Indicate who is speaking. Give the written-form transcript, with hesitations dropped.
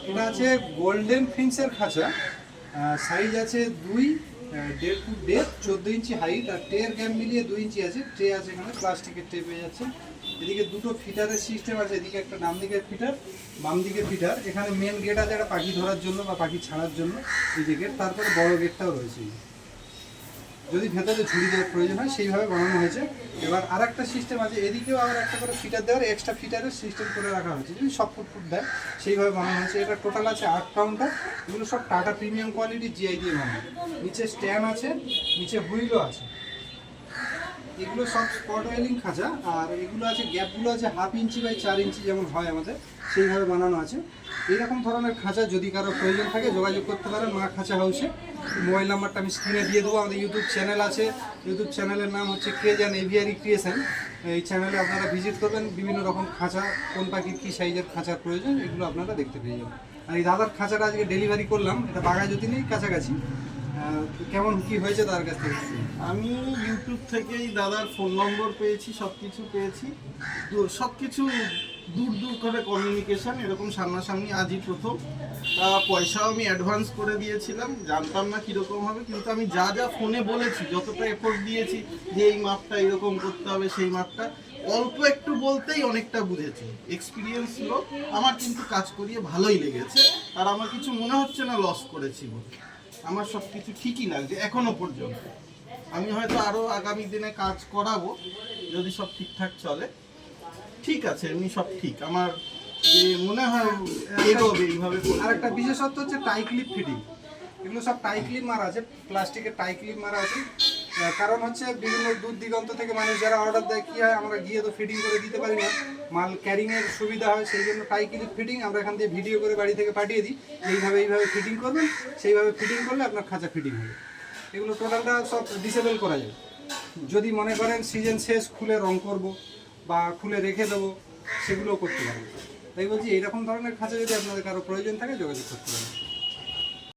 Speaker 1: এটা আছে গোল্ডেন ফিন্সের খাঁচা, সাইজ আছে 1.5 ফুট ডেপথ, 14 ইঞ্চি হাইট, আর ট্রের গ্যাপ মিলিয়ে 2 ইঞ্চি আছে। ট্রে আছে এখানে, প্লাস্টিকের ট্রে পেয়ে যাচ্ছে। এদিকে দুটো ফিটারের সিস্টেম আছে, এদিকে একটা ডান দিকের ফিটার, বাম দিকে ফিটার। এখানে মেন গেট আছে একটা পাখি ধরার জন্য বা পাখি ছাড়ার জন্য, এই যে গেট। তারপরে বড় গেটটাও রয়েছে, যদি ভেতরে ঝুড়ি দেওয়ার প্রয়োজন হয় সেইভাবে বানানো হয়েছে। এবার আর একটা সিস্টেম আছে, এদিকেও আবার একটা করে ফিটার দেওয়ার, এক্সট্রা ফিটারের সিস্টেম করে রাখা হয়েছে, যদি সব ফুট দেয় সেইভাবে বানানো হয়েছে। এটা টোটাল আছে 8 কাউন্টার। এগুলো সব টাটা প্রিমিয়াম কোয়ালিটি জিআই দিয়ে বানানো। নিচে স্ট্যান্ড আছে, নিচে হুইলও আছে। এগুলো সব স্পট ওয়েলিং খাঁচা, আর এগুলো আছে গ্যাপগুলো আছে 1/2 ইঞ্চি বাই 4 ইঞ্চি যেমন হয় আমাদের, সেইভাবে বানানো আছে। এইরকম ধরনের খাঁচা যদি কারো প্রয়োজন থাকে যোগাযোগ করতে পারেন মা খাঁচা হাউসে। মোবাইল নাম্বারটা আমি স্ক্রিনে দিয়ে দেবো। আমাদের ইউটিউব চ্যানেল আছে, ইউটিউব চ্যানেলের নাম হচ্ছে ক্রেজান এভিয়ারি ক্রিয়েশন। এই চ্যানেলে আপনারা ভিজিট করবেন, বিভিন্ন রকম খাঁচা, কোন পাখির কী সাইজের খাঁচার প্রয়োজন এগুলো আপনারা দেখতে পেয়ে যাবেন। আর এই দাদার খাঁচাটা আজকে ডেলিভারি করলাম, এটা বাঘাযতীন নেই, কাছাকাছি। কেমন কি হয়েছে তার কাছ থেকে?
Speaker 2: আমি ইউটিউব থেকেই দাদার ফোন নম্বর পেয়েছি, সব কিছু পেয়েছি। সব কিছু দূর দূর করে কমিউনিকেশান, এরকম সামনাসামনি আজই প্রথম। পয়সাও আমি অ্যাডভান্স করে দিয়েছিলাম, জানতাম না কীরকম হবে, কিন্তু আমি যা যা ফোনে বলেছি, যতটা এফোর্ট দিয়েছি যে এই মাপটা এরকম করতে হবে, সেই মাপটা অল্প একটু বলতেই অনেকটা বুঝেছি। এক্সপিরিয়েন্স লোক, আমার কিন্তু কাজ করিয়ে ভালোই লেগেছে। আর আমার কিছু মনে হচ্ছে না লস করেছি বলে, আমার সব কিছু ঠিকই লাগছে এখনো পর্যন্ত। আমি হয়তো আরও আগামী দিনে কাজ করাবো যদি সব ঠিকঠাক চলে। ঠিক আছে, এমনি সব ঠিক। আমার যে মনে হয় এগোবে এইভাবে।
Speaker 1: আর একটা বিশেষত্ব হচ্ছে টাই ক্লিপ ফিটিং। এগুলো সব টাই ক্লিপ মারা আছে, প্লাস্টিকের টাই ক্লিপ মারা আছে। কারণ হচ্ছে বিভিন্ন দূর দিগন্ত থেকে মানুষ যারা অর্ডার দেয়, কী হয় আমরা গিয়ে তো ফিটিং করে দিতে পারি না, মাল ক্যারিংয়ের সুবিধা হয়, সেই জন্য টাই ক্লিপ ফিটিং আমরা এখান থেকে ভিডিও করে বাড়ি থেকে পাঠিয়ে দিই, এইভাবে ফিটিং করবেন, সেইভাবে ফিটিং করলে আপনার খাঁচা ফিটিং হবে। এগুলো টোটালটা সব ডিসেবল করা যায়। যদি মনে করেন সিজন শেষ খুলে রং করব বা খুলে রেখে দেবো, সেগুলোও করতে পারবো। তাই বলছি এইরকম ধরনের খাঁচা যদি আপনাদের কারো প্রয়োজন থাকে যোগাযোগ করতে পারেন।